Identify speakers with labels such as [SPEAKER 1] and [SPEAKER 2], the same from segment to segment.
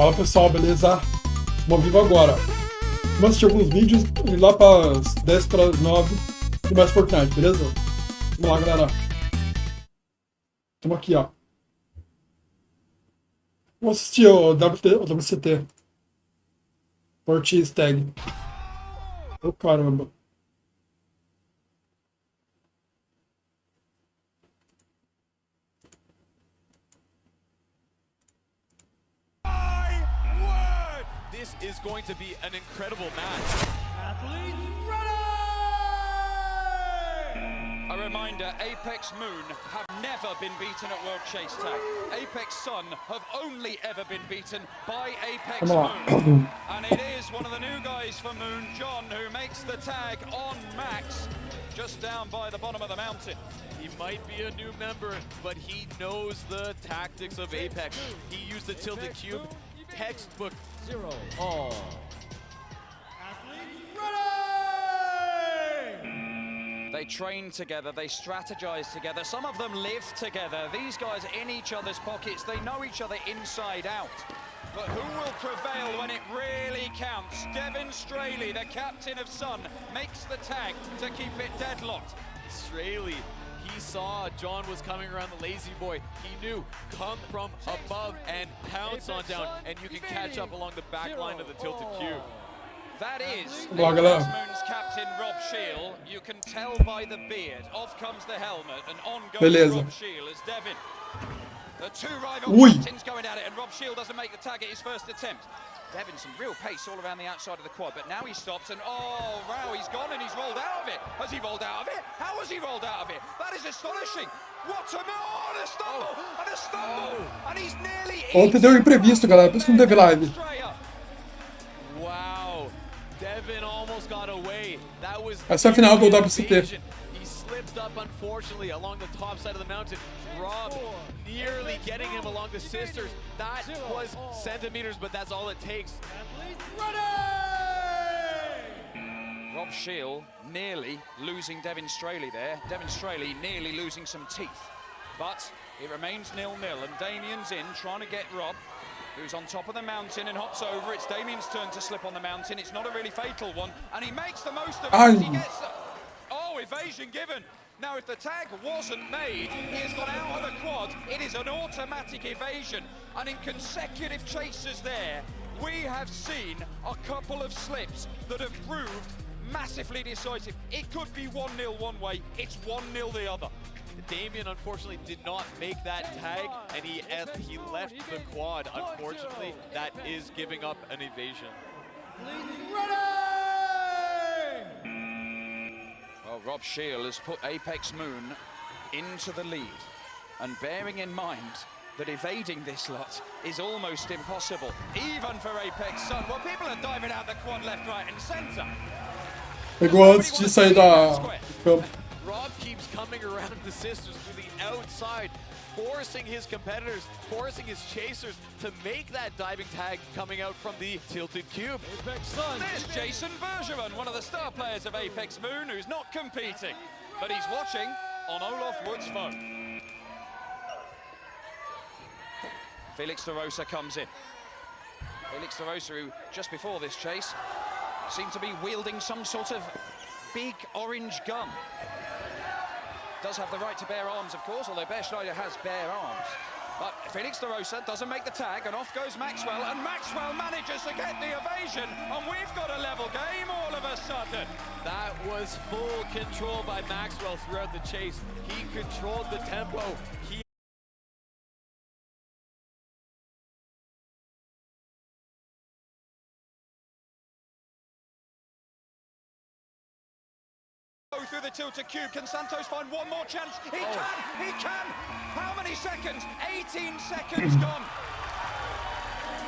[SPEAKER 1] Fala pessoal, beleza? Vamos ao vivo agora. Vamos assistir alguns vídeos e lá para 10 para 9 do mais Fortnite, beleza? Vamos lá, galera. Estamos aqui, ó. Vamos assistir o WCT. Ortiz Tag. Oh, caramba.
[SPEAKER 2] This is going to be an incredible match.
[SPEAKER 3] Athletes ready!
[SPEAKER 4] A reminder, Apex Moon have never been beaten at World Chase Tag. Apex Sun have only ever been beaten by Apex Moon. And it is one of the new guys for Moon, John, who makes the tag on Max, just down by the bottom of the mountain.
[SPEAKER 2] He might be a new member, but he knows the tactics of Apex. He used the tilted cube, textbook.
[SPEAKER 3] 0 all. Athletes ready!
[SPEAKER 4] They train together, they strategize together, some of them live together. These guys are in each other's pockets, they know each other inside out. But who will prevail when it really counts? Devin Straley, the captain of Sun, makes the tag to keep it deadlocked.
[SPEAKER 2] Straley, he saw John was coming around the lazy boy. He knew, come from above and pounce on down, and you can catch up along the back line of the tilted cube.
[SPEAKER 4] That is
[SPEAKER 1] Apex
[SPEAKER 4] Moon's captain, Rob Shield. You can tell by the beard. Off comes the helmet, and on goes
[SPEAKER 1] Beleza.
[SPEAKER 4] Rob Shield as Devin. The two rival
[SPEAKER 1] Ui.
[SPEAKER 4] captains going at it, and Rob Shield doesn't make the tag at his first attempt. Devin, some real pace all around the outside of the quad, but now he stops and oh wow, he's gone and he's rolled out of it. Has he rolled out of it? How has he rolled out of it? That is astonishing. What a and a stumble, and a stumble, and he's nearly
[SPEAKER 1] Ontem deu imprevisto, galera, por isso não teve live.
[SPEAKER 2] Wow, Devin almost got away. That was
[SPEAKER 1] Essa é a final do WCT.
[SPEAKER 2] He slipped up unfortunately along the top side of the mountain. Rob nearly getting him along the sisters. That was centimeters, but that's all it takes.
[SPEAKER 3] Athletes ready!
[SPEAKER 4] Rob Shield nearly losing Devin Straley there. Devin Straley nearly losing some teeth. But it remains 0-0 and Damien's in trying to get Rob, who's on top of the mountain and hops over. It's Damien's turn to slip on the mountain. It's not a really fatal one, and he makes the most of it. He gets evasion given. Now, if the tag wasn't made, he has gone out of the quad. It is an automatic evasion, and in consecutive chases there, we have seen a couple of slips that have proved massively decisive. It could be 1-0 one way, it's 1-0 the other.
[SPEAKER 2] Damien unfortunately did not make that tag, and he left the quad. Unfortunately, that is giving up an evasion.
[SPEAKER 3] Athletes ready!
[SPEAKER 4] Well, Rob Shield has put Apex Moon into the lead, and bearing in mind that evading this lot is almost impossible, even for Apex Sun. Well, people are diving out the quad left, right, and center.
[SPEAKER 1] Pegou antes de sair da campo.
[SPEAKER 2] Rob keeps coming around the sisters through the outside, forcing his competitors, forcing his chasers to make that diving tag coming out from the tilted cube.
[SPEAKER 3] Apex Sun.
[SPEAKER 4] There's Jason Bergevin, one of the star players of Apex Moon, who's not competing, but he's watching on Olaf Wood's phone. Felix de Rosa comes in. Felix de Rosa, who just before this chase seemed to be wielding some sort of big orange gun. Does have the right to bear arms, of course, although Bear Schneider has bare arms. But Felix de Rosa doesn't make the tag, and off goes Maxwell, and Maxwell manages to get the evasion, and we've got a level game all of a sudden.
[SPEAKER 2] That was full control by Maxwell throughout the chase. He controlled the tempo. He
[SPEAKER 4] through the tilted cube. Can Santos find one more chance? He can! He can! How many seconds? 18 seconds gone.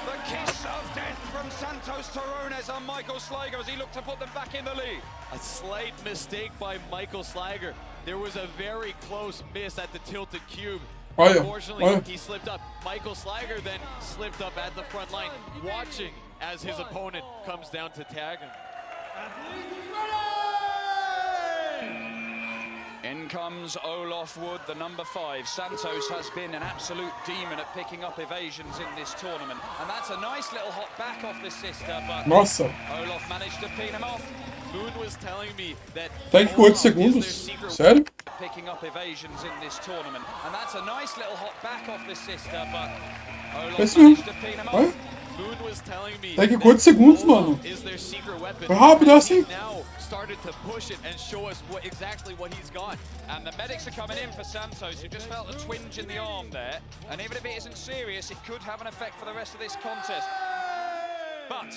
[SPEAKER 4] The kiss of death from Santos Torrones and Michael Slager as he looked to put them back in the lead.
[SPEAKER 2] A slight mistake by Michael Slager. There was a very close miss at the tilted cube. Unfortunately, he slipped up. Michael Slager then slipped up at the front line, watching as his opponent comes down to tag him.
[SPEAKER 3] Athletes ready!
[SPEAKER 4] In comes Olaf Wood, the number 5. Santos has been an absolute demon at picking up evasions in this tournament. And that's a nice little hop back off the sister, but
[SPEAKER 1] Nossa.
[SPEAKER 4] Olaf managed to pin him off.
[SPEAKER 2] Moon was telling me that
[SPEAKER 1] Até que com 8 segundos. Sério?
[SPEAKER 4] Picking up evasions in this tournament. And that's a nice little hop back off the sister, but Olaf managed to pin him off.
[SPEAKER 2] Moon was telling me
[SPEAKER 1] Até que com 8 segundos, mano.
[SPEAKER 2] is their secret weapon.
[SPEAKER 1] Foi rápido assim.
[SPEAKER 2] Now started to push it and show us exactly what he's got.
[SPEAKER 4] And the medics are coming in for Santos, who just felt a twinge in the arm there. And even if it isn't serious, it could have an effect for the rest of this contest. But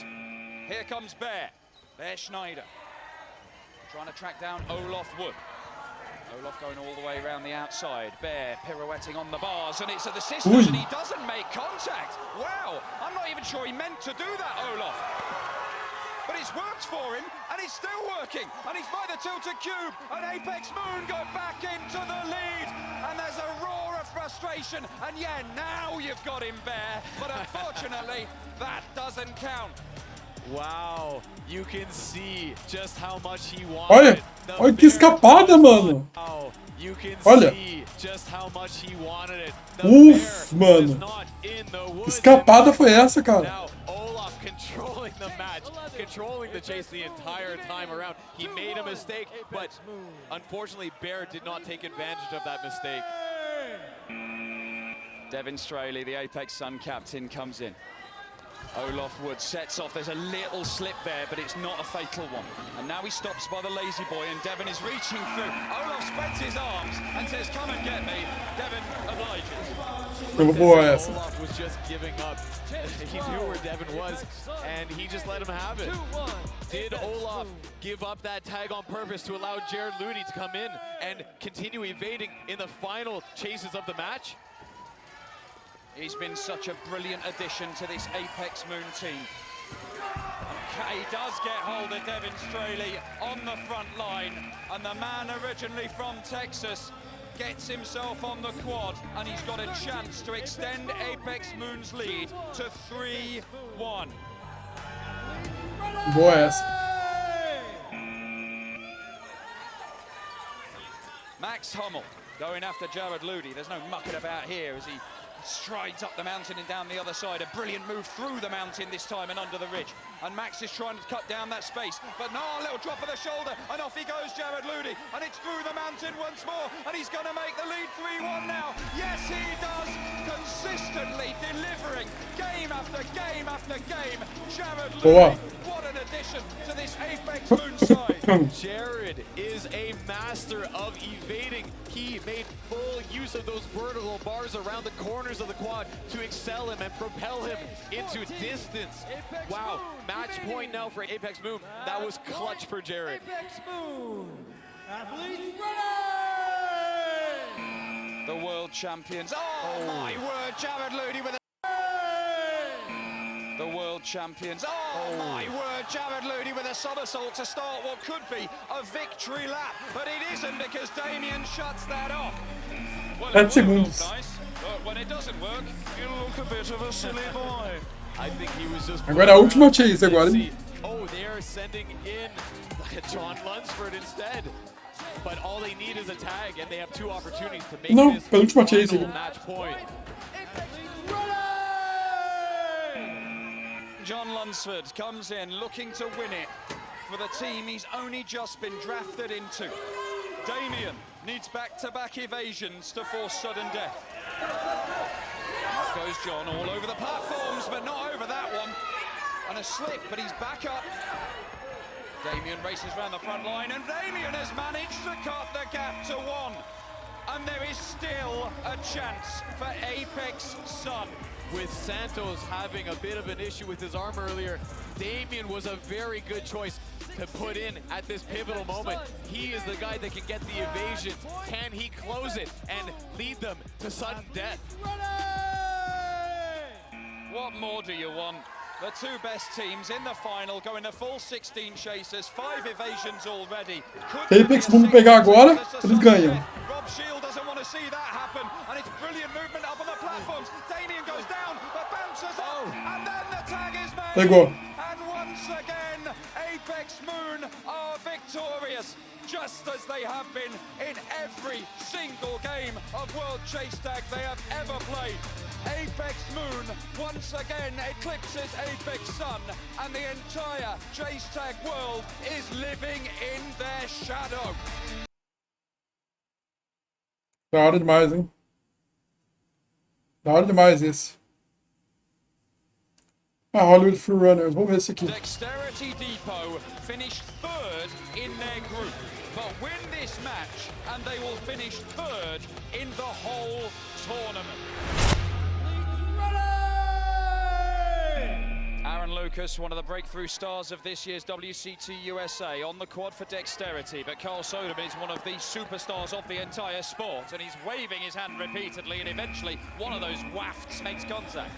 [SPEAKER 4] here comes Bear Schneider, trying to track down Olaf Wood. Olaf going all the way around the outside. Bear pirouetting on the bars, and it's at the sisters, and he doesn't make contact. Wow, I'm not even sure he meant to do that, Olaf. But it's worked for him, and it's still working. And he's by the tilted cube, and Apex Moon go back into the lead. And there's a roar of frustration, and yeah, now you've got him, Bear. But unfortunately, that doesn't count.
[SPEAKER 2] Wow, you can see just how much he
[SPEAKER 1] Olha,
[SPEAKER 2] wanted.
[SPEAKER 1] olha que escapada, mano.
[SPEAKER 2] Wow, you can
[SPEAKER 1] Olha.
[SPEAKER 2] see just how much he wanted it.
[SPEAKER 1] Uf, mano. Que escapada foi essa, cara?
[SPEAKER 2] Now Olaf controlling the match, controlling the chase the entire time around. He made a mistake, but unfortunately Bear did not take advantage of that mistake.
[SPEAKER 4] Devin Straley, the Apex Sun captain, comes in. Olaf Wood sets off. There's a little slip there, but it's not a fatal one. And now he stops by the lazy boy, and Devin is reaching through. Olaf spreads his arms and says, "Come and get me." Devin obliges.
[SPEAKER 2] Olaf was just giving up. He knew where Devin was, and he just let him have it. Did Olaf give up that tag on purpose to allow Jared Looney to come in and continue evading in the final chases of the match?
[SPEAKER 4] He's been such a brilliant addition to this Apex Moon team. He does get hold of Devin Straley on the front line, and the man originally from Texas gets himself on the quad, and he's got a chance to extend Apex Moon's lead to 3-1.
[SPEAKER 1] Boa essa.
[SPEAKER 4] Max Hummel going after Jared Ludi. There's no mucking about here as he strides up the mountain and down the other side. A brilliant move through the mountain this time and under the ridge. And Max is trying to cut down that space. But no, a little drop of the shoulder, and off he goes, Jared Ludi. And it's through the mountain once more, and he's going to make the lead 3-1 now. Yes, he does, consistently delivering game after game after game. Jared Ludi, what an addition to this Apex Moon side.
[SPEAKER 2] Jared is a master of evading. He made full use of those vertical bars around the corners of the quad to excel him and propel him into distance. Wow, match point now for Apex Moon. That was clutch for Jared.
[SPEAKER 3] Apex Moon, athletes ready!
[SPEAKER 4] The world champions. Oh my word, Jared Ludi with a... The world champions. Oh my word, Jared Ludi with a somersault to start what could be a victory lap. But it isn't, because Damien shuts that off. Well,
[SPEAKER 1] 10 segundos.
[SPEAKER 4] Nice, but when it doesn't work, you look a bit of a silly boy.
[SPEAKER 2] I think he was just...
[SPEAKER 1] Agora a última chase agora.
[SPEAKER 2] Oh, they are sending in John Lunsford instead. But all they need is a tag, and they have 2 opportunities to make
[SPEAKER 1] Não,
[SPEAKER 2] this
[SPEAKER 1] penúltima chase.
[SPEAKER 2] final match point.
[SPEAKER 4] John Lunsford comes in looking to win it for the team he's only just been drafted into. Damien needs back-to-back evasions to force sudden death. Out goes John all over the platforms, but not over that one. And a slip, but he's back up. Damien races around the front line, and Damien has managed to cut the gap to 1. And there is still a chance for Apex Sun.
[SPEAKER 2] With Santos having a bit of an issue with his arm earlier, Damien was a very good choice to put in at this pivotal moment. He is the guy that can get the evasion. Can he close it and lead them to sudden death?
[SPEAKER 4] What more do you want? The 2 best teams in the final going the full 16 chasers, 5 evasions already.
[SPEAKER 1] Apex Moon pegar agora, eles ganham.
[SPEAKER 4] Rob Shield doesn't want to see that happen, and it's brilliant movement up on the platforms. Damien goes down, but bounces up, and then the tag is made.
[SPEAKER 1] Pegou.
[SPEAKER 4] And one once again, Apex Moon are victorious, just as they have been in every single game of World Chase Tag they have ever played. Apex Moon once again eclipses Apex Sun, and the entire Chase Tag world is living in their shadow.
[SPEAKER 1] Da hora demais, hein? Da hora demais esse. Ah, Hollywood Free Runners. Vamos ver esse aqui.
[SPEAKER 4] Dexterity Depot finished third in their group, but win this match and they will finish third in the whole tournament. Aaron Lucas, one of the breakthrough stars of this year's WCT USA, on the quad for Dexterity, but Carl Soderman is one of the superstars of the entire sport, and he's waving his hand repeatedly, and eventually one of those wafts makes contact.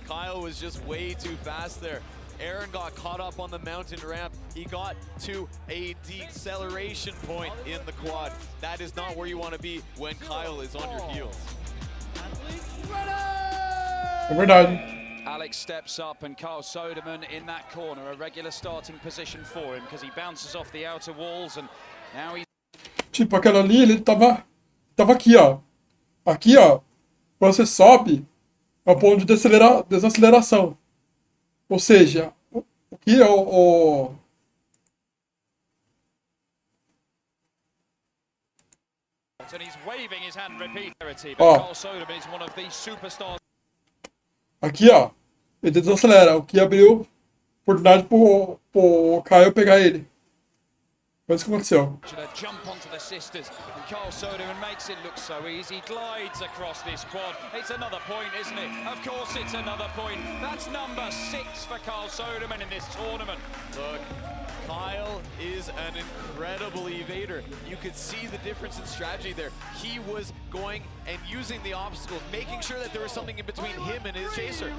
[SPEAKER 2] Kyle was just way too fast there. Aaron got caught up on the mountain ramp. He got to a deceleration point in the quad. That is not where you want to be when Kyle is on your heels.
[SPEAKER 1] É verdade.
[SPEAKER 4] Alex steps up and Carl Soderman in that corner, a regular starting position for him because he bounces off the outer walls and now he's...
[SPEAKER 1] Tipo, aquela ali, ele tava aqui, ó. Aqui, ó. Quando você sobe, é o ponto de desaceleração. Ou seja, aqui é o...
[SPEAKER 4] And he's waving his hand repeatedly, but Carl Soderman is one of the superstars.
[SPEAKER 1] Aqui, ó, ele desacelera, o que abriu oportunidade pro Caio pegar ele. Foi isso que aconteceu.
[SPEAKER 4] Jump onto the sisters, and Carl Soderman makes it look so easy, glides across this quad. It's another point, isn't it? Of course it's another point. That's number 6 for Carl Soderman in this tournament.
[SPEAKER 2] Look, Kyle is an incredible evader. You could see the difference in strategy there. He was going and using the obstacles, making sure that there was something in between him and his chaser.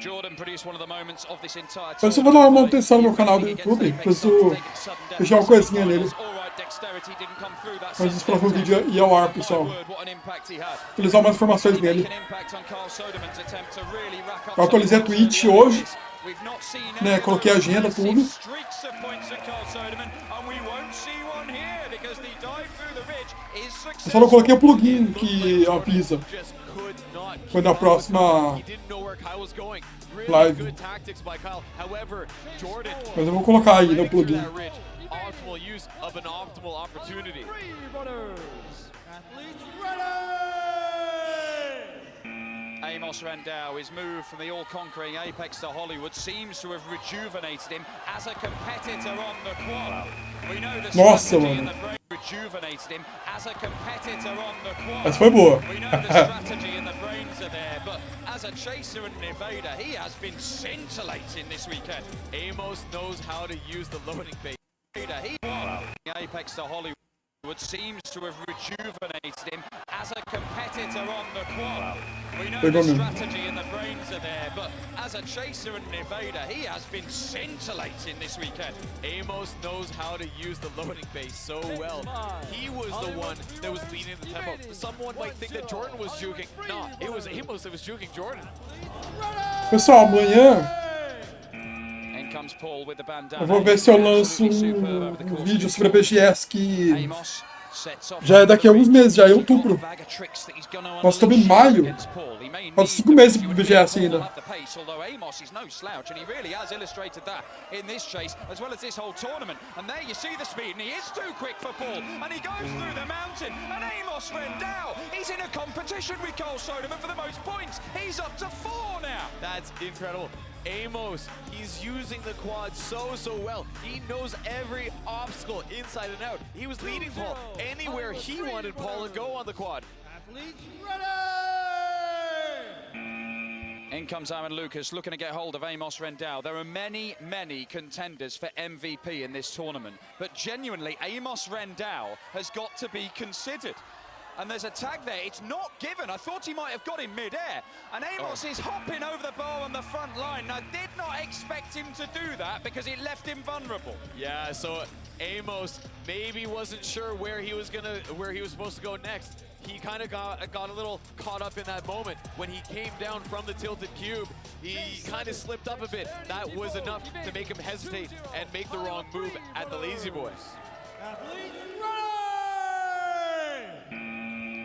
[SPEAKER 4] Jordan produced one of the moments of this entire
[SPEAKER 1] Eu só vou dar uma manutenção no meu canal do YouTube, preciso deixar uma coisinha nele. Mas esse próximo vídeo ia ao ar, pessoal. Utilizar umas informações nele. Eu atualizei a Twitch hoje, né? Coloquei a agenda, tudo. Eu só não coloquei o plugin que avisa quando é a próxima live. Mas eu vou colocar aí no plugin.
[SPEAKER 4] Amos Randau, his move from the all-conquering Apex to Hollywood seems to have rejuvenated him as a competitor on the quad. We know the strategy in the brain rejuvenated him as a competitor on the quad.
[SPEAKER 1] Essa foi boa.
[SPEAKER 4] We know the strategy and the brains are there, but as a chaser and an evader, he has been scintillating this weekend.
[SPEAKER 2] Amos knows how to use the loading base.
[SPEAKER 4] He Apex to Hollywood seems to have rejuvenated him as a competitor on the quad. We know the strategy and the brains are there, but as a chaser and an evader, he has been scintillating this weekend.
[SPEAKER 2] Amos knows how to use the loading base so well. He was the one that was leading the tempo. Someone might think that Jordan was juking. No, it was Amos that was juking Jordan.
[SPEAKER 1] Pessoal, amanhã eu vou ver se eu lanço um vídeo sobre a BGS que já é daqui a alguns meses, já é outubro. Nós estamos em maio. Faltam 5 meses para o BGS ainda.
[SPEAKER 2] That's incredible. Amos, he's using the quad so well. He knows every obstacle inside and out. He was leading Paul anywhere he wanted Paul to go on the quad.
[SPEAKER 4] In comes Aaron Lucas, looking to get hold of Amos Randau. There are many contenders for MVP in this tournament, but genuinely, Amos Randau has got to be considered. And there's a tag there. It's not given. I thought he might have got him mid-air. And Amos is hopping over the bar on the front line. Now, did not expect him to do that because it left him vulnerable.
[SPEAKER 2] Yeah, so Amos maybe wasn't sure where he was supposed to go next. He kind of got a little caught up in that moment. When he came down from the tilted cube, he kind of slipped up a bit. That was enough to make him hesitate and make the wrong move at the Lazy Boys.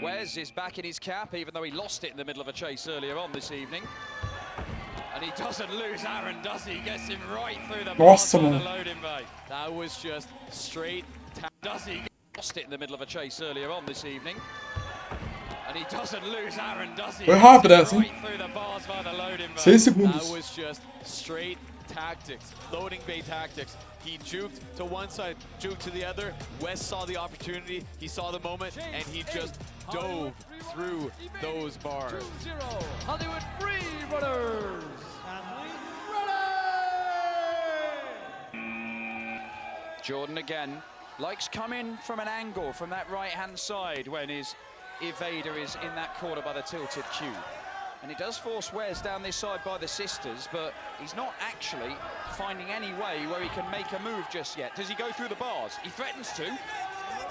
[SPEAKER 4] Wes is back in his cap, even though he lost it in the middle of a chase earlier on this evening. And he doesn't lose Aaron, does he? He gets him right through the bars on the loading bay.
[SPEAKER 2] That was just straight
[SPEAKER 4] Does he? Lost it in the middle of a chase earlier on this evening. And he doesn't lose Aaron, does he?
[SPEAKER 1] Foi rápido essa,
[SPEAKER 4] Right
[SPEAKER 1] hein?
[SPEAKER 4] through the bars by the loading bay.
[SPEAKER 1] 6 segundos.
[SPEAKER 2] That was just straight tactics, loading bay tactics. He juked to one side, juked to the other. Wes saw the opportunity, he saw the moment, and he just dove through those bars.
[SPEAKER 3] 2-0, Hollywood Free Runners. Athletes ready!
[SPEAKER 4] Jordan again likes coming from an angle from that right-hand side when his evader is in that corner by the tilted cube. And he does force Wes down this side by the sisters, but he's not actually finding any way where he can make a move just yet. Does he go through the bars? He threatens to.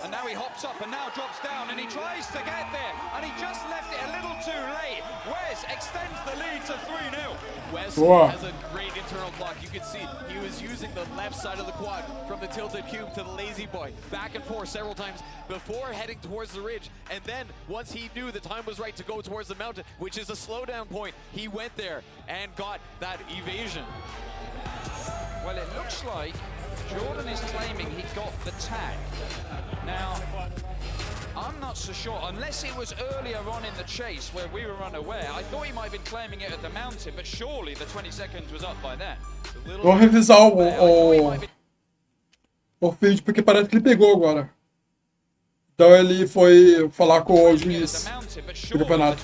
[SPEAKER 4] And now he hops up and now drops down and he tries to get there. And he just left it a little too late. Wes extends the lead to 3-0.
[SPEAKER 2] Wes
[SPEAKER 1] Wow.
[SPEAKER 2] has a great internal block. You could see he was using the left side of the quad from the tilted cube to the Lazy Boy, back and forth several times before heading towards the ridge. And then once he knew the time was right to go towards the mountain, which is a slowdown point, he went there and got that evasion.
[SPEAKER 4] Well, it looks like Jordan is claiming he got the tag. Now, I'm not so sure, unless it was earlier on in the chase where we were unaware. I thought he might have been claiming it at the mountain, but surely the 20 seconds was up by then.
[SPEAKER 1] Vou revisar o vídeo porque parece que ele pegou agora. Então ele foi falar com o juiz do campeonato.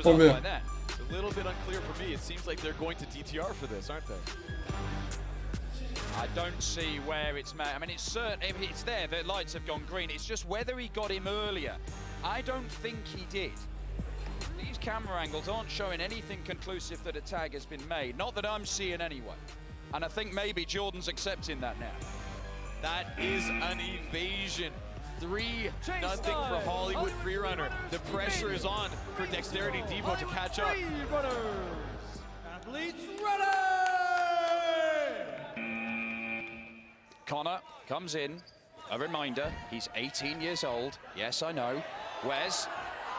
[SPEAKER 1] Vamos ver.
[SPEAKER 2] It's a little bit unclear for me. It seems like they're going to DTR for this, aren't they?
[SPEAKER 4] I don't see where it's made. I mean, it's certain, it's there, the lights have gone green. It's just whether he got him earlier. I don't think he did. These camera angles aren't showing anything conclusive that a tag has been made. Not that I'm seeing anyway. And I think maybe Jordan's accepting that now.
[SPEAKER 2] That is an evasion. 3-0 for Hollywood Freerunner. The pressure is on for Dexterity Depot to catch up.
[SPEAKER 3] Athletes ready!
[SPEAKER 4] Connor comes in. A reminder, he's 18 years old. Yes, I know. Wes.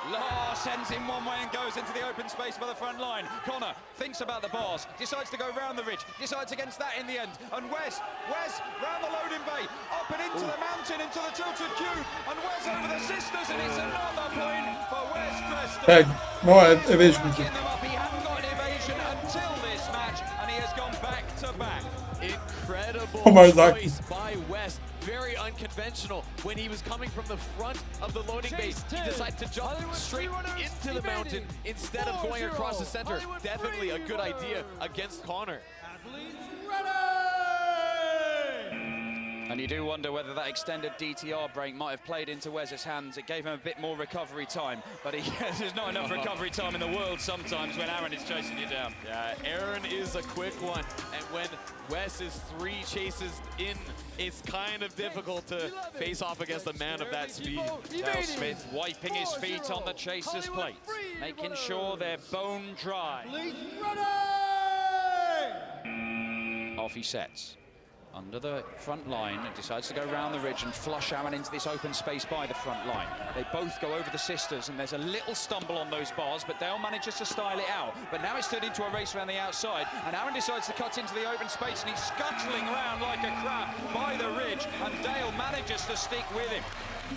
[SPEAKER 4] Law sends him one way and goes into the open space by the front line. Connor thinks about the bars, decides to go round the ridge, decides against that in the end. And Wes round the loading bay, up and into the mountain, into the tilted cube. And Wes over the sisters, and it's another point for Wes Preston.
[SPEAKER 1] Pega. Não é evasion.
[SPEAKER 4] Backing them up. He hadn't got an evasion until this match, and he has gone back to back.
[SPEAKER 2] Incredible
[SPEAKER 1] Isaac.
[SPEAKER 2] choice by Wes. Very unconventional. When he was coming from the front of the loading bay, he decided to jump straight into the mountain instead of going across the center. Definitely a good idea against Connor.
[SPEAKER 3] Athletes ready!
[SPEAKER 4] And you do wonder whether that extended DTR break might have played into Wes's hands. It gave him a bit more recovery time, but there's not enough recovery time in the world sometimes when Aaron is chasing you down.
[SPEAKER 2] Yeah, Aaron is a quick one, and when Wes is 3 chases in, it's kind of difficult to face off against a man of that speed.
[SPEAKER 4] Dale Smith wiping his feet on the chaser's plate, making sure they're bone dry.
[SPEAKER 3] Athletes ready!
[SPEAKER 4] Off he sets. Under the front line and decides to go round the ridge and flush Aaron into this open space by the front line. They both go over the sisters and there's a little stumble on those bars, but Dale manages to style it out. But now it's turned into a race around the outside and Aaron decides to cut into the open space and he's scuttling around like a crab by the ridge and Dale manages to stick with him.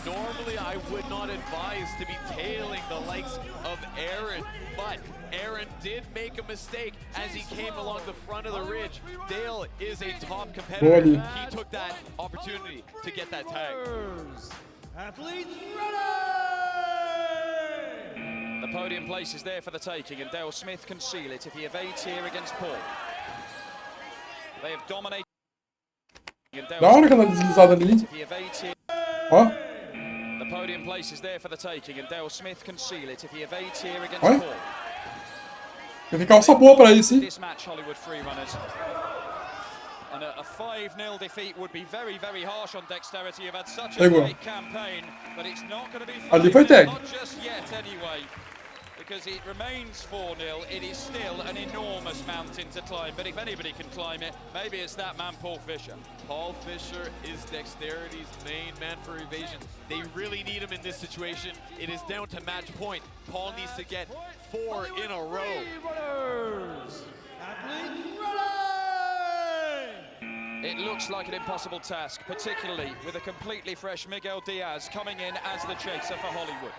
[SPEAKER 2] Normally, I would not advise to be tailing the likes of Aaron, but Aaron did make a mistake as he came along the front of the ridge. Dale is a top competitor. He took that opportunity to get that tag.
[SPEAKER 3] Athletes ready!
[SPEAKER 4] The podium place is there for the taking and Dale Smith can seal it if he evades here against Paul. They have dominated.
[SPEAKER 1] Da hora aquela deslizada ali.
[SPEAKER 4] If he evades here.
[SPEAKER 1] Ó.
[SPEAKER 4] The podium place is there for the taking, and Dale Smith can seal it if he evades here against
[SPEAKER 1] Olha.
[SPEAKER 4] Paul.
[SPEAKER 1] Tem calça boa pra isso, hein?
[SPEAKER 4] This match, Hollywood Freerunners. And a 5-0 defeat would be very, very harsh on Dexterity. You've had such a
[SPEAKER 1] Pegou.
[SPEAKER 4] great campaign, but it's not going to be 5-0,
[SPEAKER 1] Ali foi tag.
[SPEAKER 4] not just yet anyway. Because it remains 4-0, it is still an enormous mountain to climb. But if anybody can climb it, maybe it's that man, Paul Fisher.
[SPEAKER 2] Paul Fisher is Dexterity's main man for evasion. They really need him in this situation. It is down to match point. Paul needs to get 4 in a row.
[SPEAKER 3] Runners. Athletes running.
[SPEAKER 4] It looks like an impossible task, particularly with a completely fresh Miguel Diaz coming in as the chaser for Hollywood.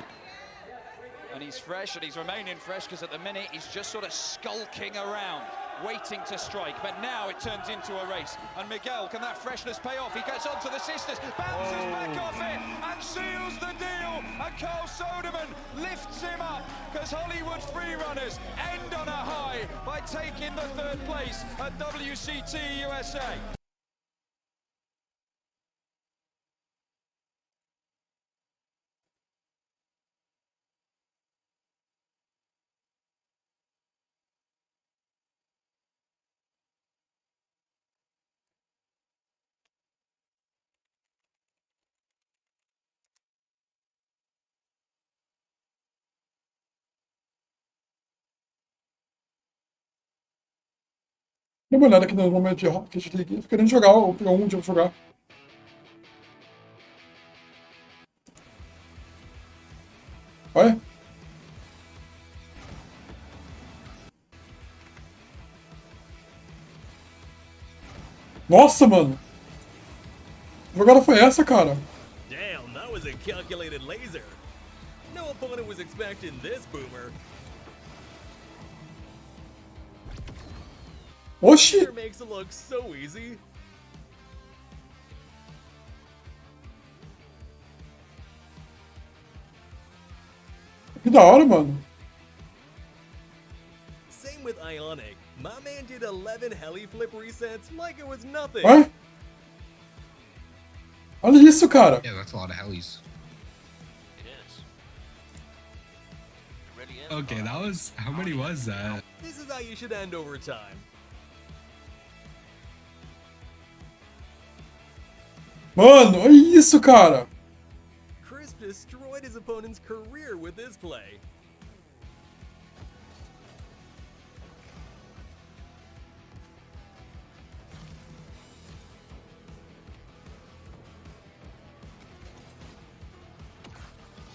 [SPEAKER 4] And he's fresh, and he's remaining fresh, because at the minute he's just sort of skulking around, waiting to strike. But now it turns into a race. And Miguel, can that freshness pay off? He gets onto the sisters, bounces back off it, and seals the deal. And Carl Soderman lifts him up, because Hollywood Freerunners end on a high by taking the 3rd place at WCT USA.
[SPEAKER 1] Dá uma olhada aqui no momento de Rocket League. Tô querendo jogar, ou pegar um dia pra jogar. Olha. Nossa, mano. Que jogada foi essa, cara?
[SPEAKER 5] Damn, that was a calculated laser. No opponent was expecting this boomer.
[SPEAKER 1] Oxi!
[SPEAKER 5] Laser makes it look so easy.
[SPEAKER 1] Que da hora, mano.
[SPEAKER 5] Same with Ionic. My man did 11 heli flip resets like it was nothing.
[SPEAKER 1] Olha. Olha isso, cara.
[SPEAKER 6] Yeah, that's a lot of helis.
[SPEAKER 7] It is. It really is.
[SPEAKER 6] Okay, that was... How many was that?
[SPEAKER 5] This is how you should end overtime.
[SPEAKER 1] Mano, olha isso, cara.
[SPEAKER 5] Crisp destroyed his opponent's career with this play.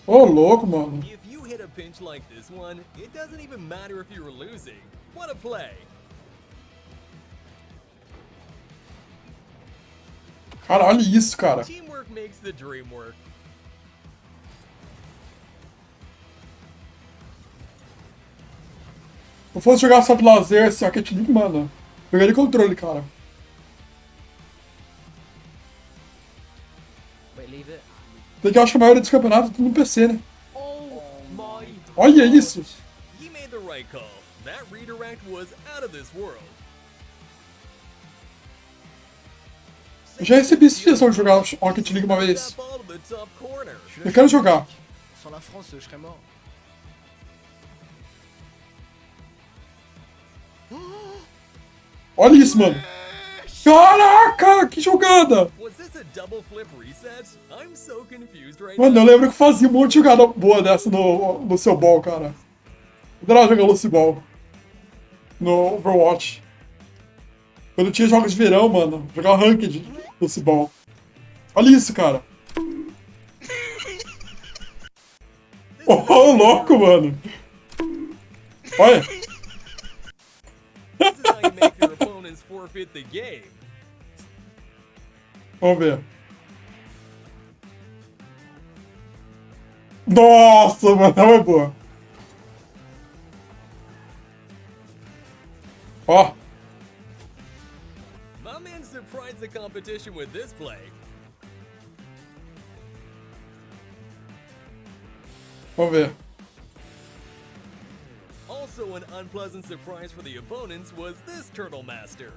[SPEAKER 1] Ô, louco, mano.
[SPEAKER 5] If you hit a pinch like this one, it doesn't even matter if you were losing. What a play!
[SPEAKER 1] Cara, olha isso, cara.
[SPEAKER 5] Teamwork makes the dream work.
[SPEAKER 1] Se eu fosse jogar só de lazer, esse Rocket League, mano, pegaria controle, cara. Tem que eu acho que a maioria dos campeonatos é tudo no PC, né?
[SPEAKER 5] Oh my!
[SPEAKER 1] Olha isso!
[SPEAKER 5] He made the right call. That redirect was out of this world.
[SPEAKER 1] Eu já recebi sugestão de jogar Rocket League uma vez. Eu quero jogar.
[SPEAKER 8] Sans la France, je serais mort.
[SPEAKER 1] Olha isso, mano. Caraca, que jogada! Mano, eu lembro que fazia um monte de jogada boa dessa no seu ball, cara. Eu adorava jogar Lucy Ball no Overwatch. Quando tinha jogos de verão, mano, jogava Ranked Lucy Ball. Olha isso, cara. Oh, louco, mano. Olha. Vamos ver. Nossa, mano, não é boa. Ó.
[SPEAKER 5] My man surprised the competition with this play.
[SPEAKER 1] Vamos ver.
[SPEAKER 5] Also an unpleasant surprise for the opponents was this Turtle Master.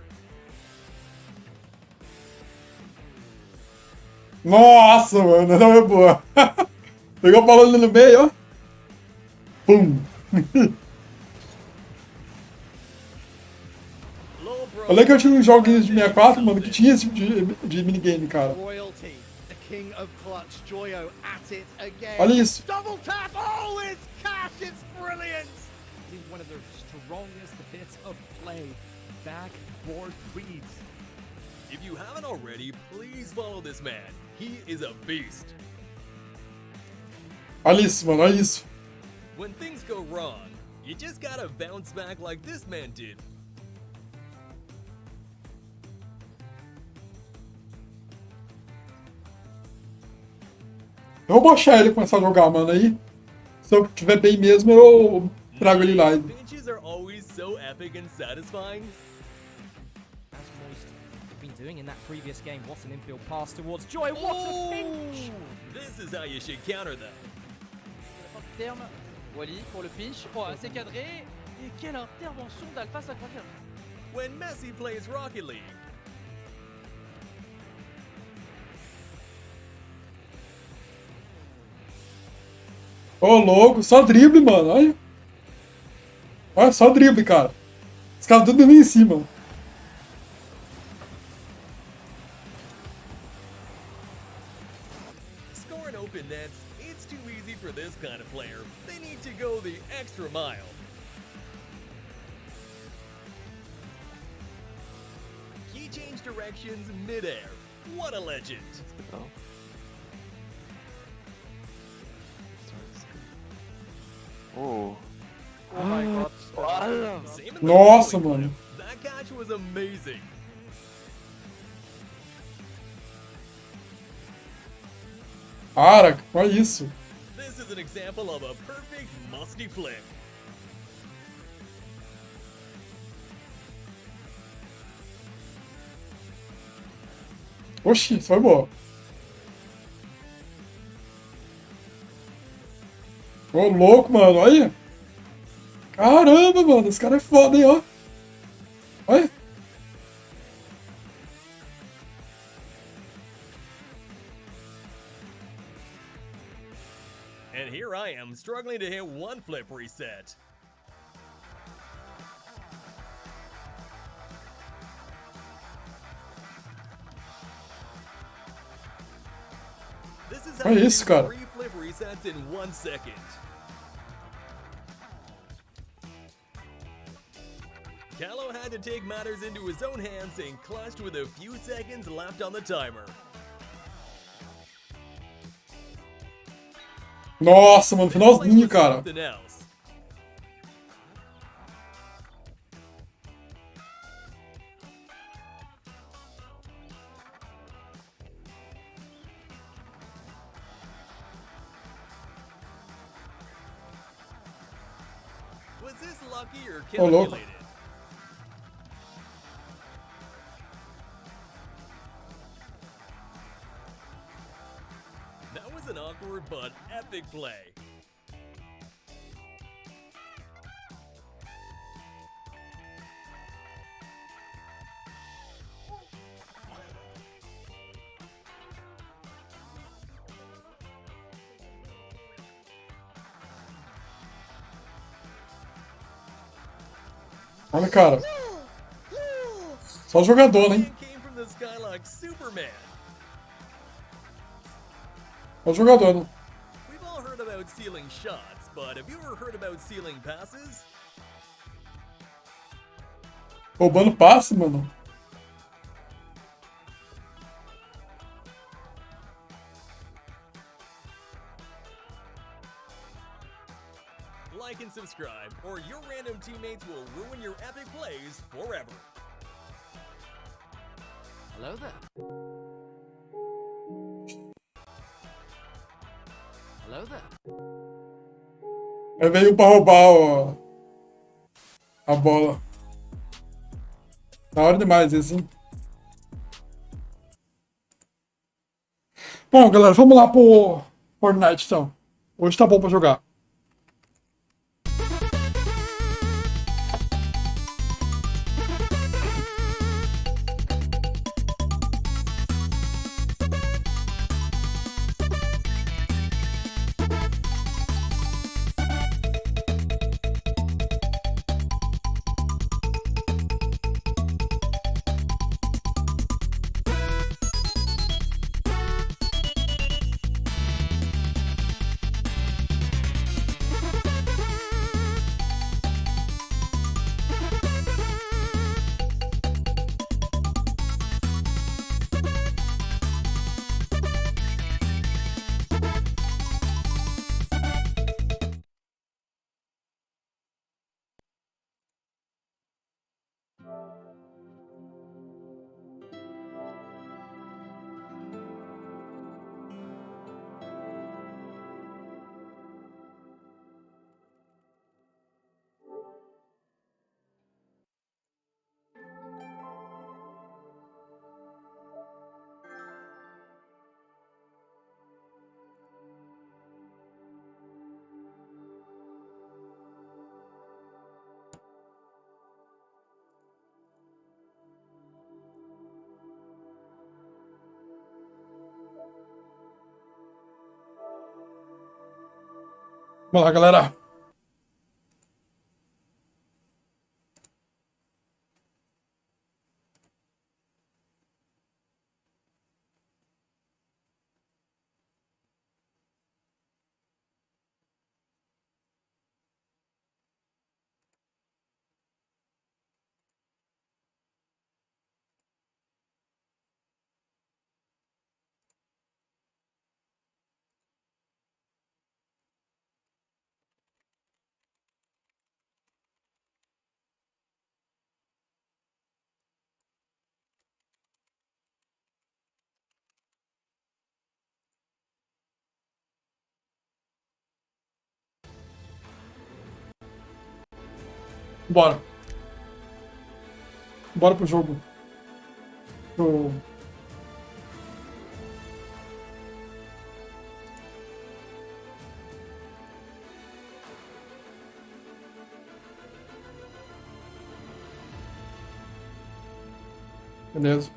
[SPEAKER 1] Nossa, mano, não é boa. Pegou a bola ali no meio, ó. Pum. Eu lembro que eu tinha uns joguinhos de 64, mano, que tinha esse tipo de minigame, cara.
[SPEAKER 8] Royalty, the king of clutch, Joyo at it again.
[SPEAKER 1] Olha isso.
[SPEAKER 8] Double tap, oh, it's cash, it's brilliant.
[SPEAKER 3] He's one of their strongest bits of play. Backboard reads.
[SPEAKER 5] If you haven't already, please follow this man. He is a beast.
[SPEAKER 1] Olha isso, mano, olha isso.
[SPEAKER 5] When things go wrong, you just gotta bounce back like this man did.
[SPEAKER 1] Eu vou baixar ele e começar a jogar, mano. Aí, se eu tiver bem mesmo, eu trago ele live.
[SPEAKER 5] Pinches are always so epic and satisfying.
[SPEAKER 3] As Moist had been doing in that previous game. What an infield pass towards Joy. What a pinch!
[SPEAKER 5] This is how you should counter them.
[SPEAKER 9] Terme, Wally pour le pinch. Oh, c'est cadré. Et quelle intervention d'Alpha Sacraquin.
[SPEAKER 5] When Messi plays Rocket League.
[SPEAKER 1] Ô, louco, só drible, mano, olha. Olha, só drible, cara. Os caras tudo ali em cima.
[SPEAKER 5] Scoring open nets, it's too easy for this kind of player. They need to go the extra mile. Key change directions mid-air. What a legend.
[SPEAKER 10] Oh.
[SPEAKER 9] Oh my god.
[SPEAKER 5] Same in the
[SPEAKER 1] Nossa,
[SPEAKER 5] bowling
[SPEAKER 1] mano.
[SPEAKER 5] clip. That catch was amazing.
[SPEAKER 1] Cara, olha isso.
[SPEAKER 5] This is an example of a perfect musty flip.
[SPEAKER 1] Oxi, isso foi boa. Ô, louco, mano, olha. Caramba, mano, esse cara é foda, hein, ó. Olha.
[SPEAKER 5] And here I am, struggling to hit one flip reset. This is how
[SPEAKER 1] Olha
[SPEAKER 5] you
[SPEAKER 1] isso,
[SPEAKER 5] do
[SPEAKER 1] cara.
[SPEAKER 5] 3 flip resets in 1 second. Callow had to take matters into his own hands and clutched with a few seconds left on the timer.
[SPEAKER 1] Nossa, mano, finalzinho, cara.
[SPEAKER 5] Something else. Was this lucky or
[SPEAKER 1] Ô, louco.
[SPEAKER 5] calculated? That was an awkward but epic play.
[SPEAKER 1] Olha, cara. Só jogador, hein?
[SPEAKER 5] It came from the sky like Superman.
[SPEAKER 1] Só jogador, né?
[SPEAKER 5] We've all heard about sealing shots, but have you ever heard about sealing passes?
[SPEAKER 1] Roubando passe, mano.
[SPEAKER 5] Like and subscribe, or your random teammates will ruin your epic plays forever.
[SPEAKER 9] Hello there. Hello there.
[SPEAKER 1] Aí veio pra roubar ó, a bola. Da hora demais esse, hein? Bom, galera, vamos lá pro Fortnite, então. Hoje tá bom pra jogar. Vamos lá, galera. Bora. Bora pro jogo. Pro... Beleza.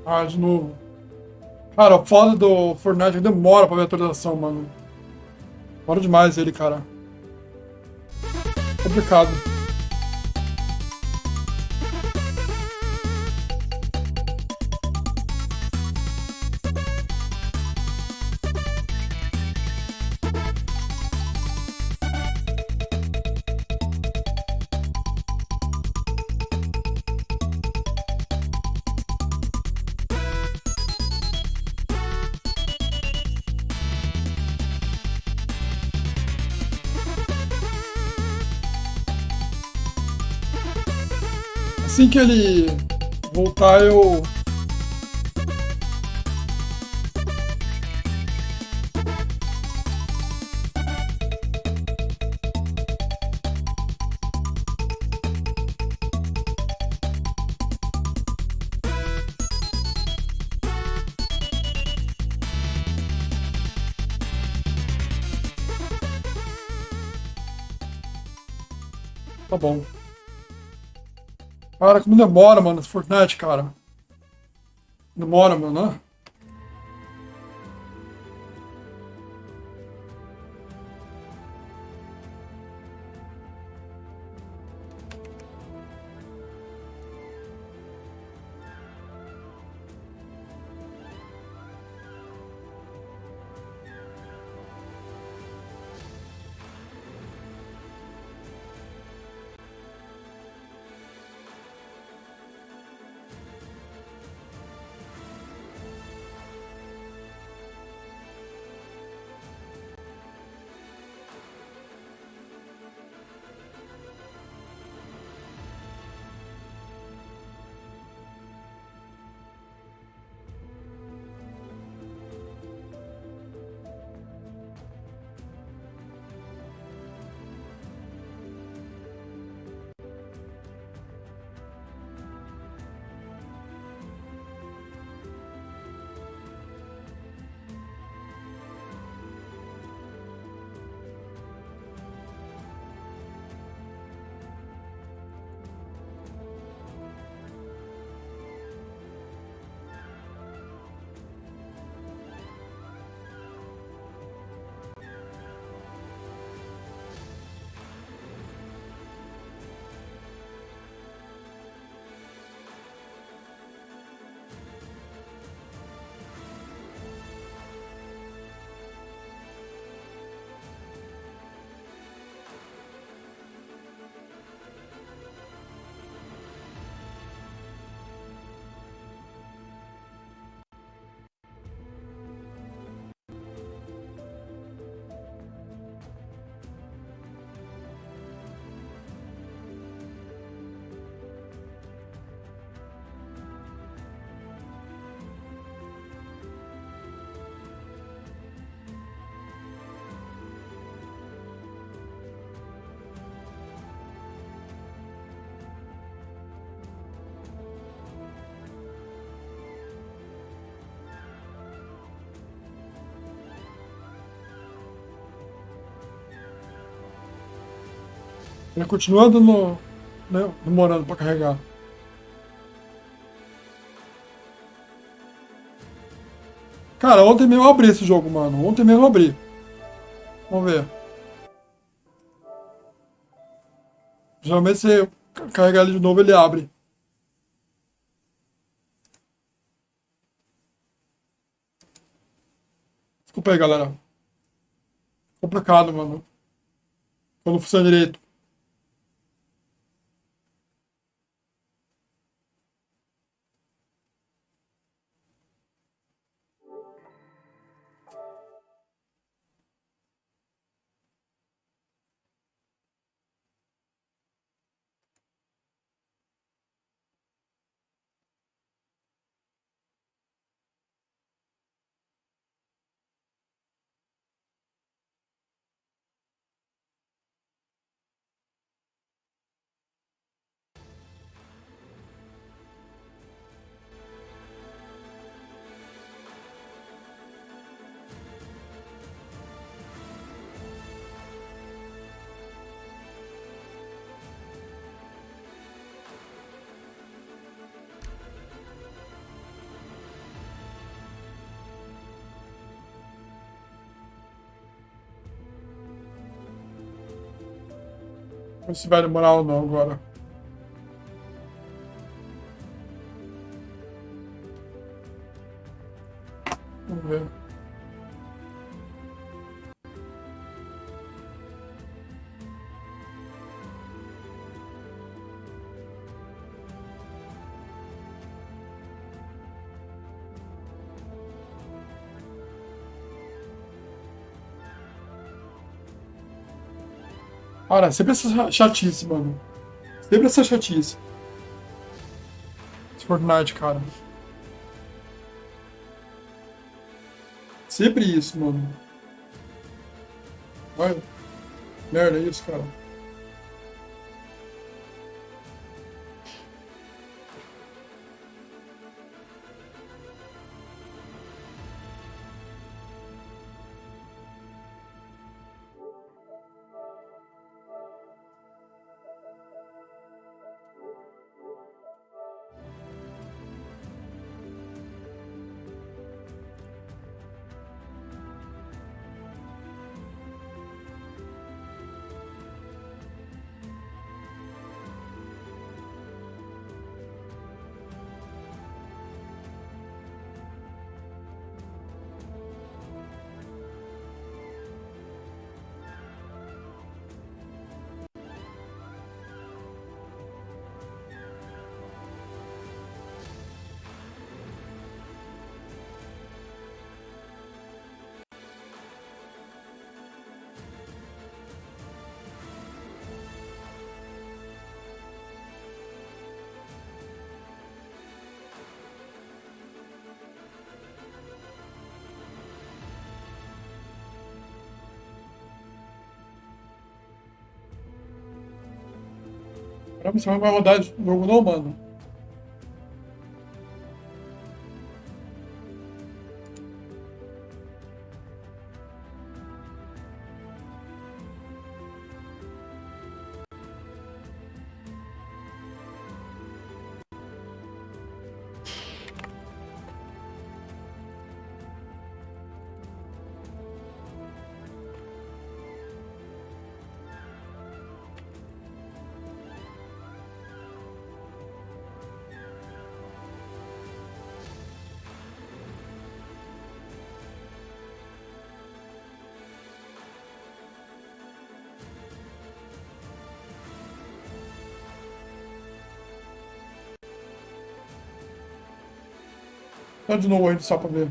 [SPEAKER 1] Ah, de novo. Cara, o foda do Fortnite demora pra ver a atualização, mano. Demora demais ele, cara. Complicado. Assim que ele voltar, eu... Tá bom. Cara, como demora, mano, esse Fortnite, cara. Demora, mano, né? Ele continua dando, né, demorando pra carregar. Cara, ontem mesmo eu abri esse jogo, mano. Ontem mesmo eu abri. Vamos ver. Geralmente você carregar ele de novo, ele abre. Desculpa aí, galera. Complicado, mano. Quando funciona direito. Não sei se vai demorar ou não agora. Vamos ver. Cara, sempre essa chatice, mano. Sempre essa chatice. Esse Fortnite, cara. Sempre isso, mano. Olha, merda, é isso, cara. Caramba, você não vai rodar o jogo não, mano. Tá de novo aí só pra ver.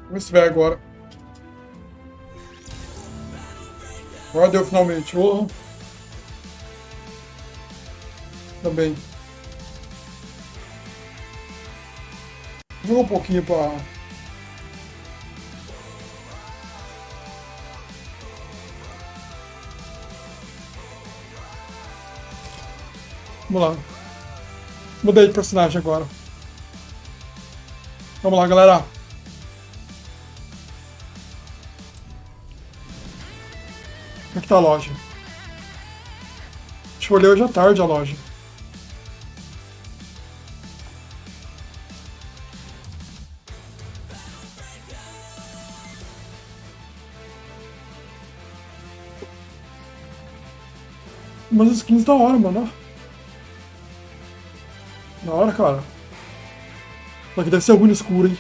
[SPEAKER 1] Vamos ver se vai agora. Agora deu finalmente. Oh. Também. Jogou um pouquinho pra... Vamos lá. Mudei de personagem agora. Vamos lá, galera. Como é que tá a loja? Deixa eu olhar hoje à tarde a loja. Umas skins da hora, mano. Da hora, cara. Só que deve ser ruim no escuro, hein?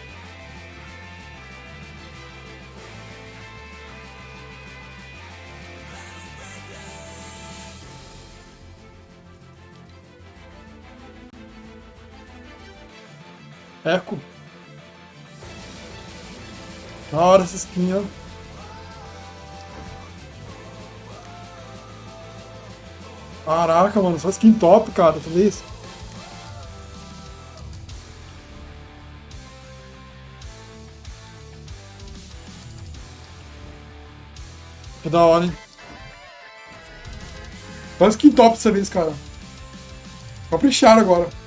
[SPEAKER 1] Eco. Da hora essa skin, ó. Caraca, mano. Só skin top, cara. Tu vê isso? Que da hora, hein? Só skin top dessa vez, cara. Capricharam agora.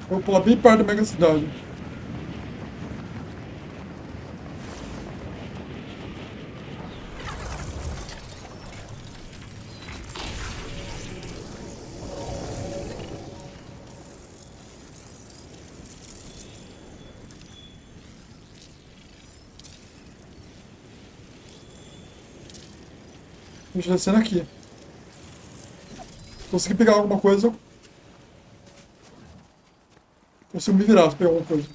[SPEAKER 1] Vou pular bem perto da mega cidade. Deixa eu descendo aqui. Consegui pegar alguma coisa. Consigo me virar se pegar alguma coisa.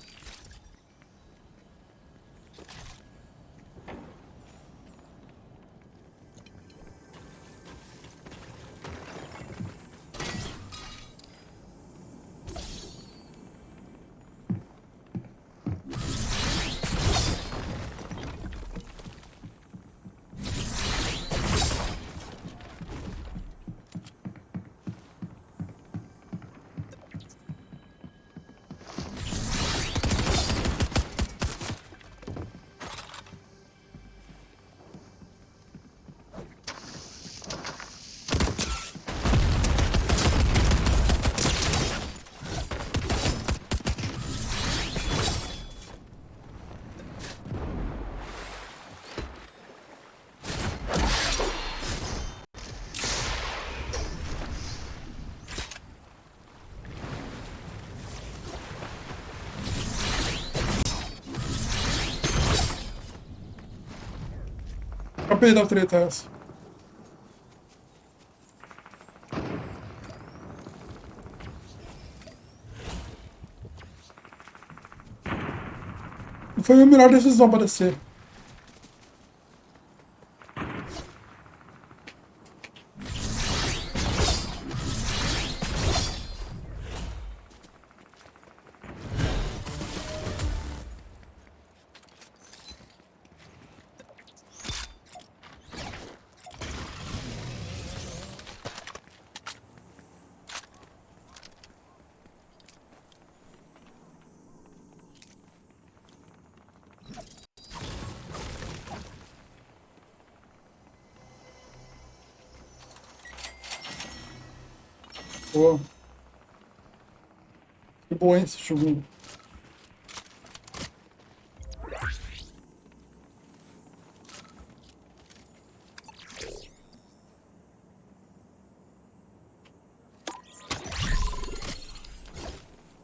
[SPEAKER 1] Acabei da treta essa. Não foi a melhor decisão para descer. Boa. Que bom, hein, esse chuvinho.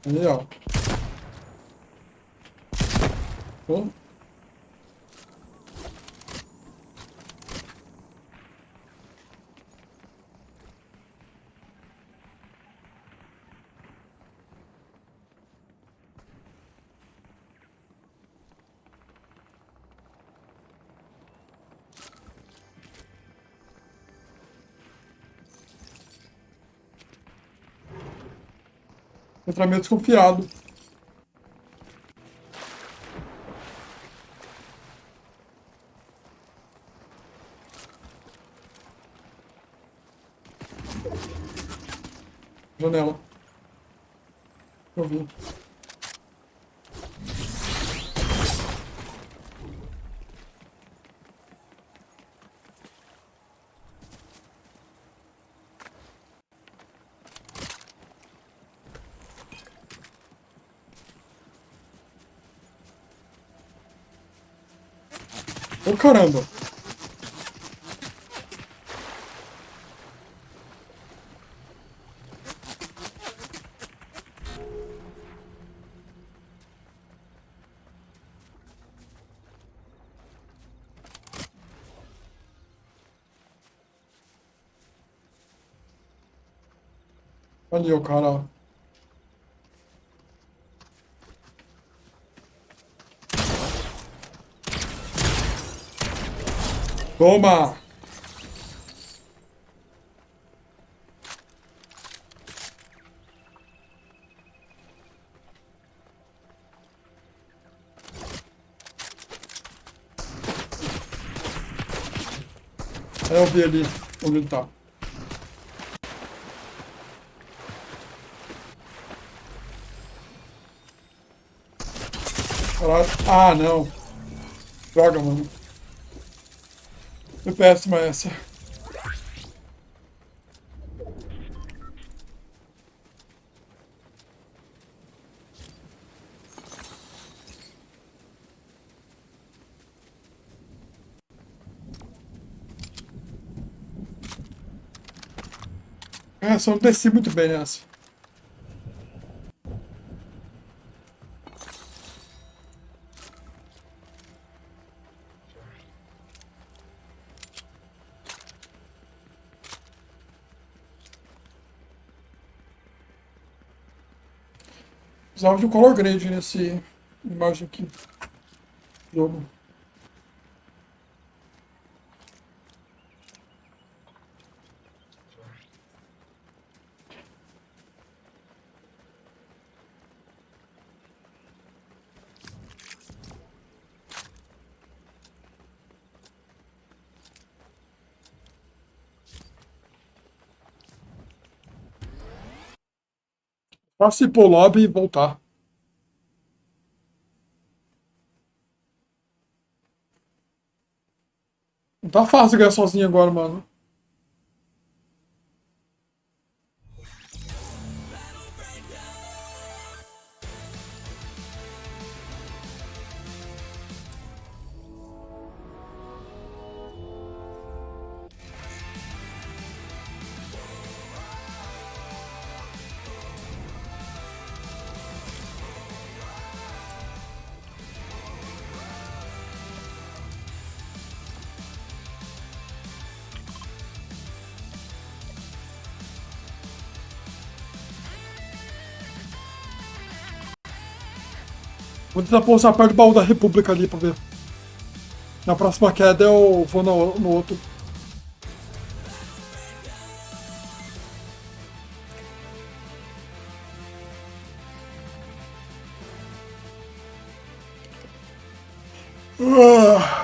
[SPEAKER 1] Aí, ó. Bom. Entrar meio desconfiado. Janela. Eu vi. Ô, caramba. Ali, o cara. Toma! Aí eu vi ali onde ele tá. Caralho. Ah, não. Droga, mano. Foi péssima essa. É, só não desci muito bem nessa. Precisava de um color grade nesse imagem aqui. Jogo. Posso ir pro lobby e voltar. Não tá fácil ganhar sozinho agora, mano. Vou tentar pousar perto do baú da República ali pra ver. Na próxima queda eu vou no outro. Ah.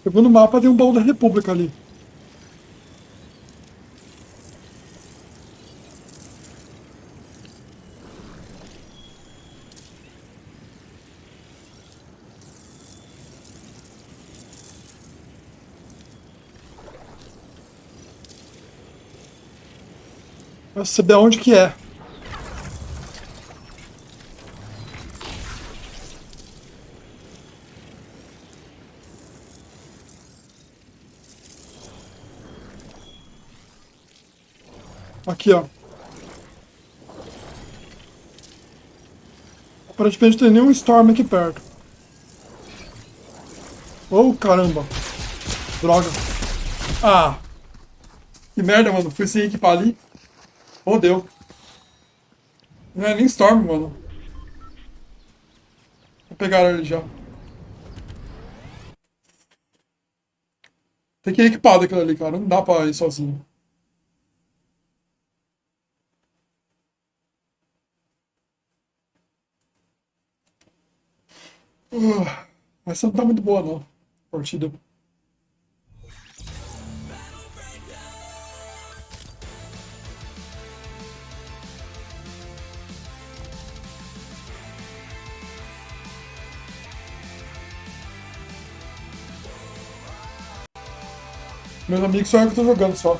[SPEAKER 1] Segundo mapa tem um baú da República ali. Pra saber onde que é. Aqui, ó. Aparentemente não tem nenhum Storm aqui perto. Oh, caramba. Droga. Ah. Que merda, mano. Fui sem equipar ali. Oh, deu. Não é nem Storm, mano. Vou pegar ele já. Tem que ir equipado aquilo ali, cara. Não dá pra ir sozinho. Essa não tá muito boa, não. Partida. Meus amigos só eu que tô jogando só.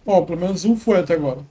[SPEAKER 1] Ó, pelo menos um foi até agora.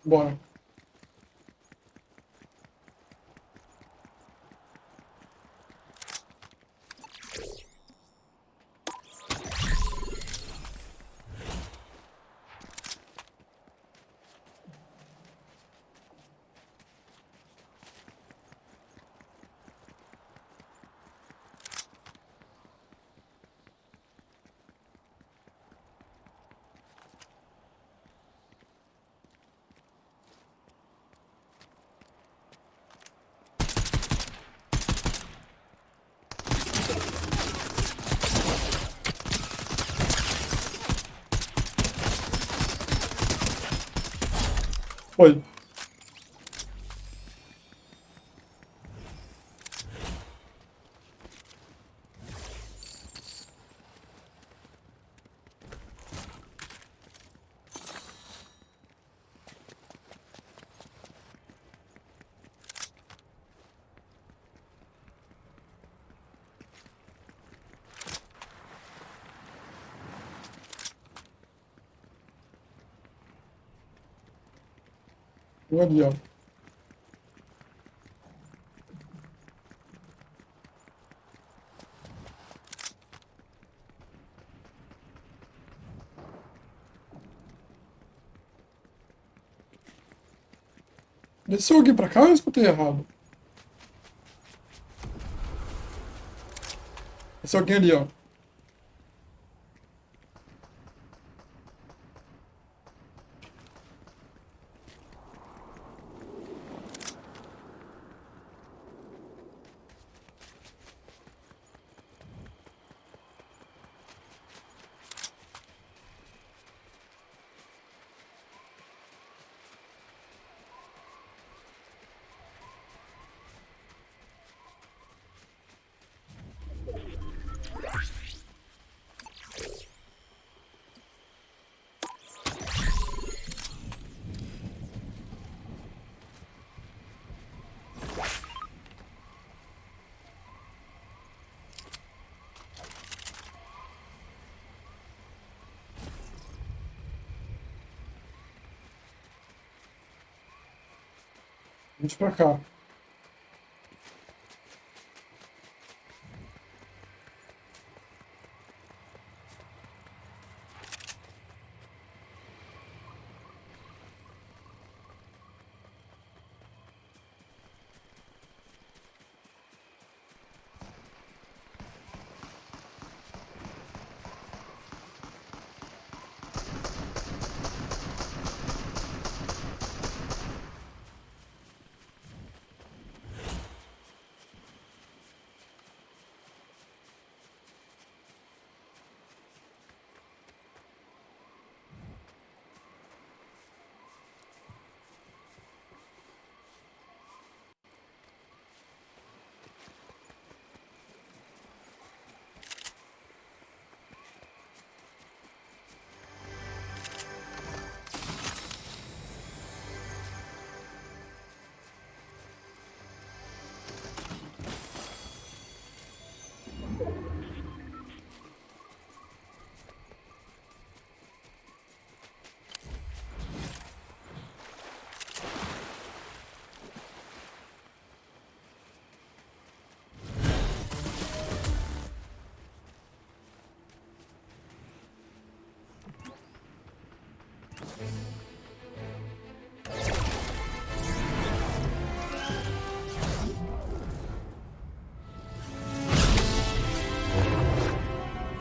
[SPEAKER 1] Bora. Foi. Um ali, ó. Desceu alguém pra cá ou eu escutei errado? Desceu alguém ali, ó. Vamos pra cá.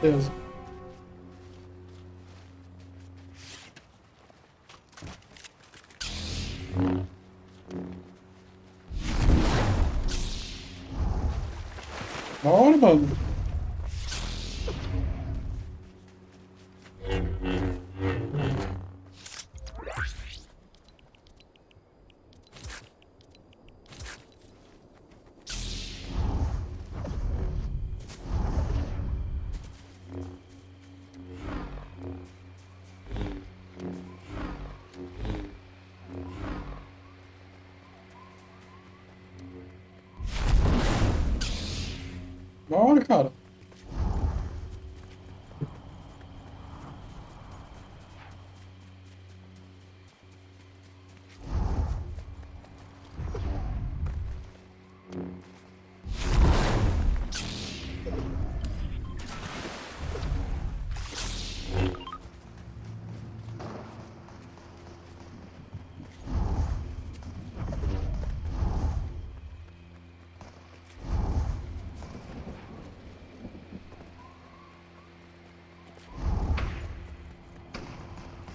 [SPEAKER 1] Beleza. Da hora, mano. Da hora, cara.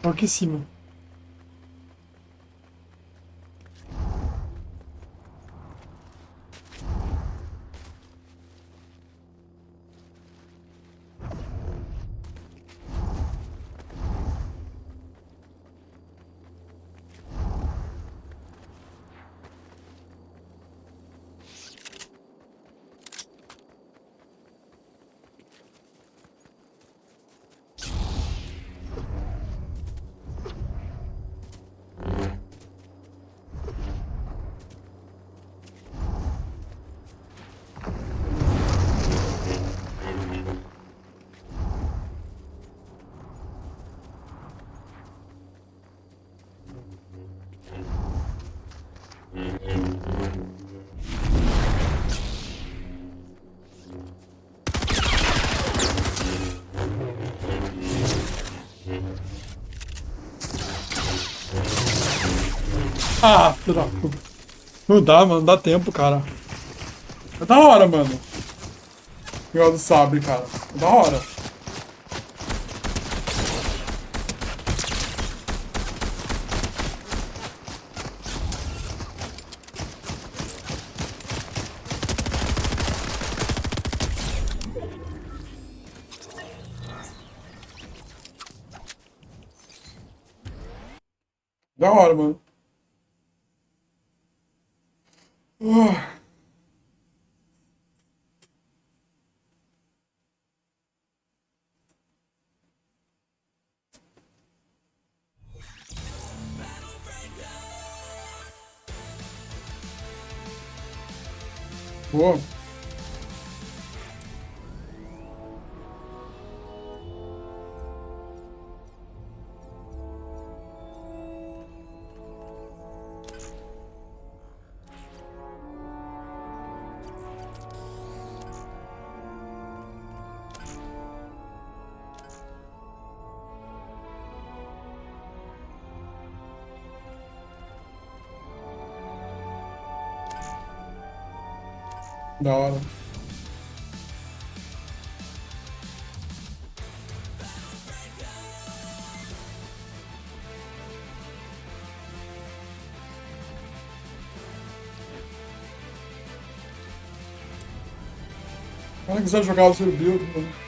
[SPEAKER 1] Aqui em cima. Ah, filho da puta. Não dá, mano. Não dá tempo, cara. É da hora, mano. O negócio do sabre, cara. É da hora. Da hora, mano. Ah. Boa. Da hora. Se ela quiser jogar o seu build, mano.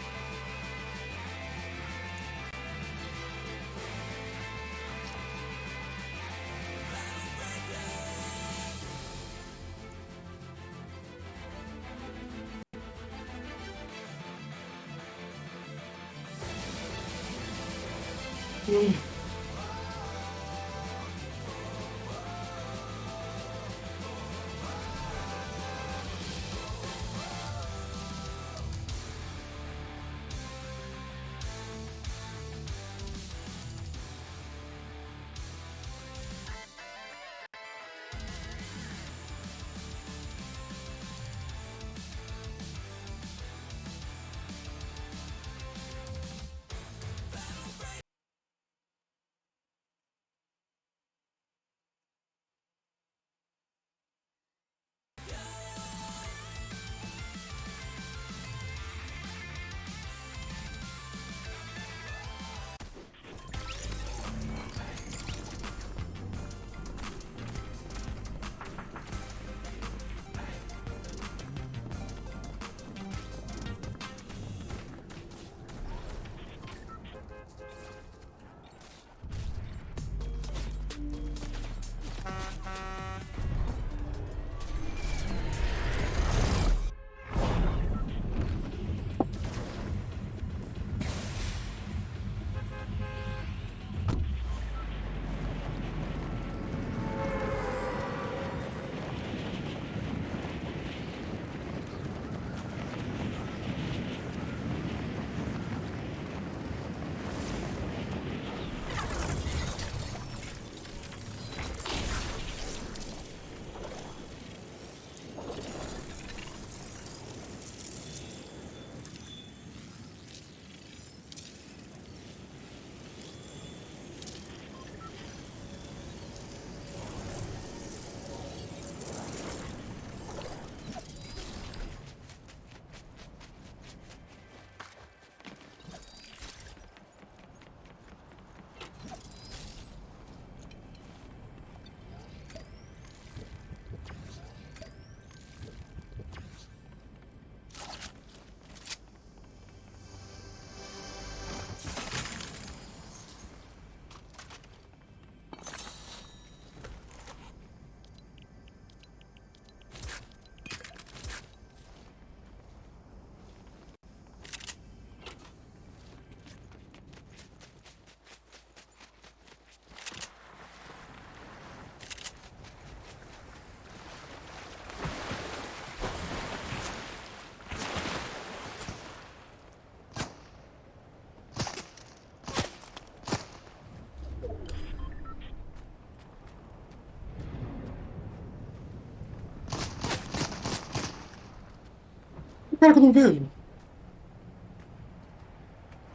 [SPEAKER 1] cara que eu não vejo.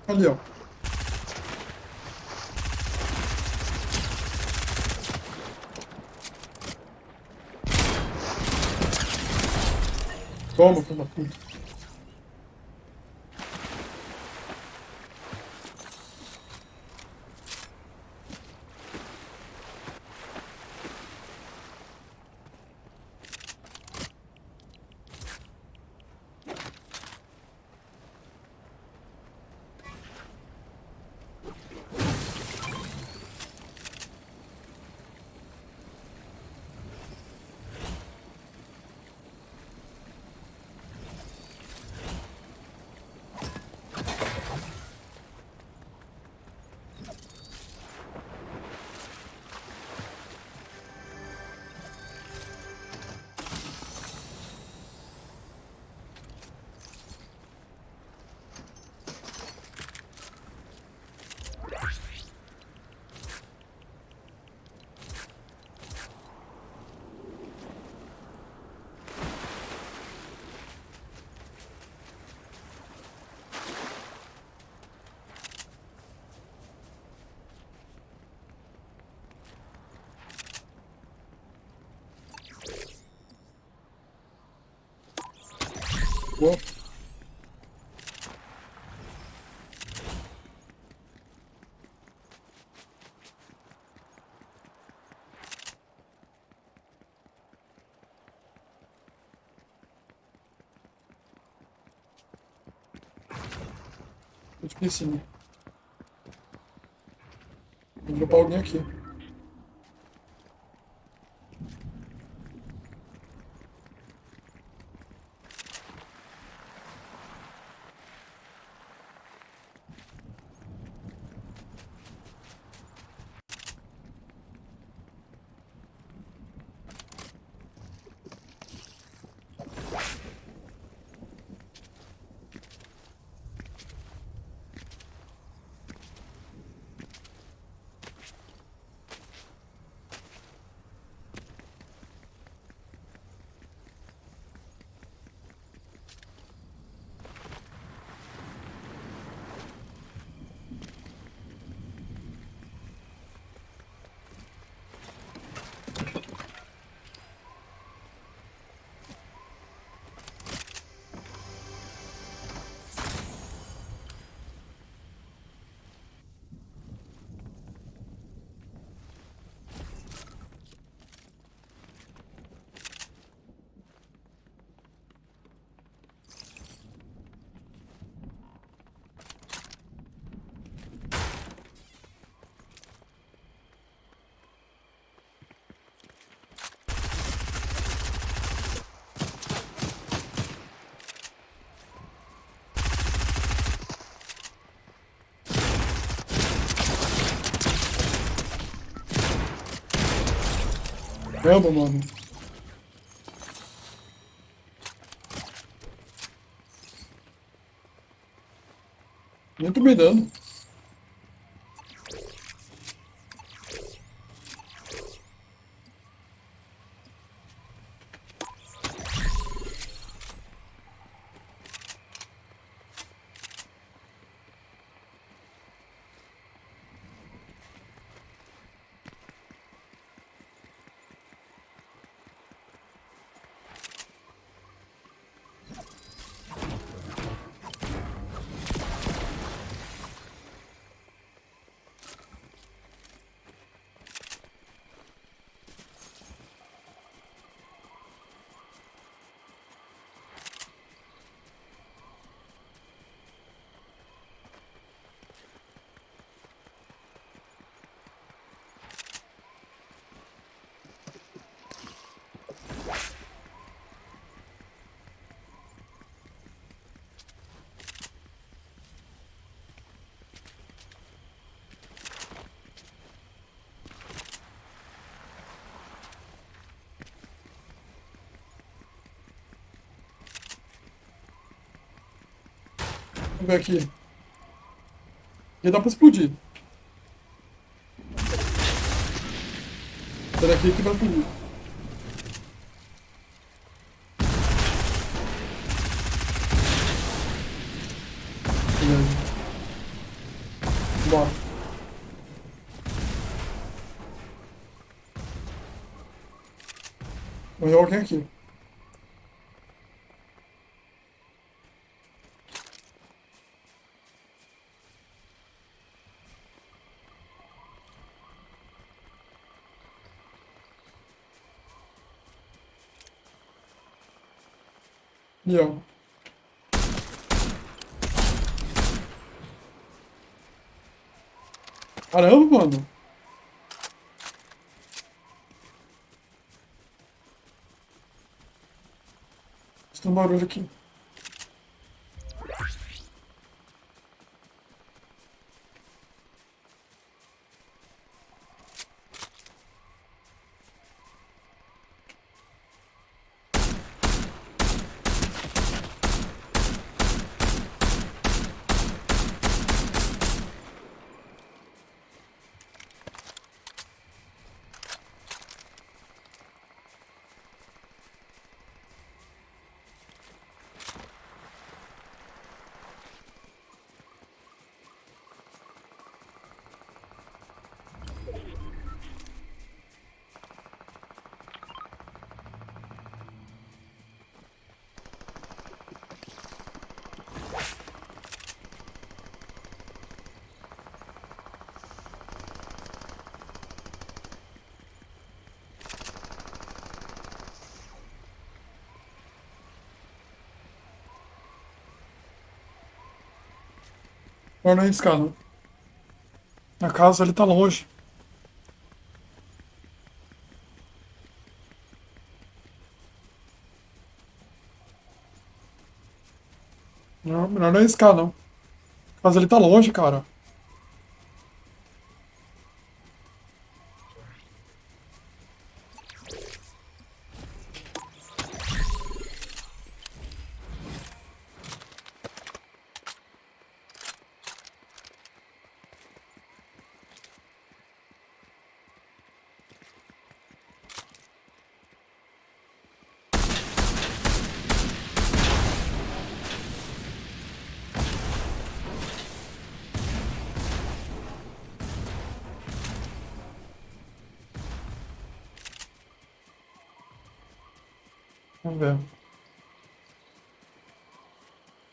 [SPEAKER 1] Ali, ó. Toma, filho da puta. Boa. Eu fiquei assim. Vou dropar alguém aqui. Caramba, mano. Nem tô me dando. Vamos ver aqui. Aqui dá pra explodir. Sai daqui que vai explodir. Morreu alguém aqui. E ó. Caramba, mano. Tem um barulho aqui. Agora não é arriscar, não. A casa ali tá longe. Não, melhor não arriscar, não. A casa ali tá longe, cara. Vamos ver.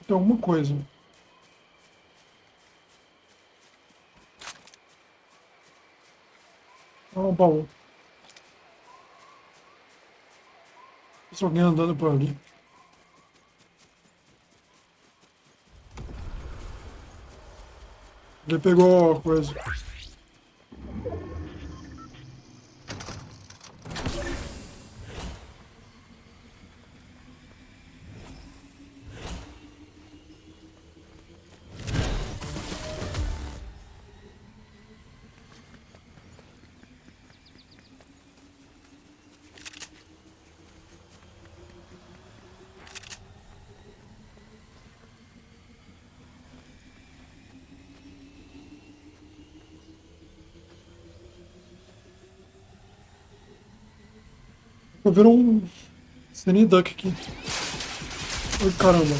[SPEAKER 1] Tem alguma coisa. Ah, um baú. Tem alguém andando por ali. Ele pegou a coisa. Eu vi um Skinny Duck aqui. Ai, caramba.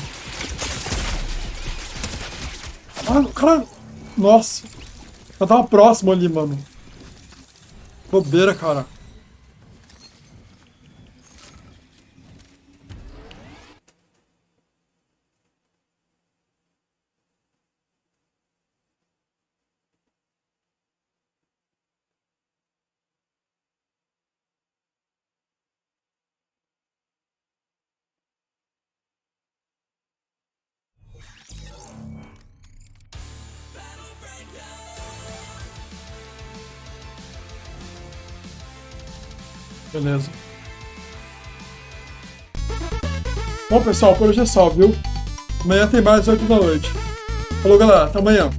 [SPEAKER 1] Ah, cara. Nossa. Eu tava próximo ali, mano. Bobeira, cara. Beleza. Bom, pessoal, por hoje é só, viu? Amanhã tem mais 8 da noite. Falou, galera. Até amanhã.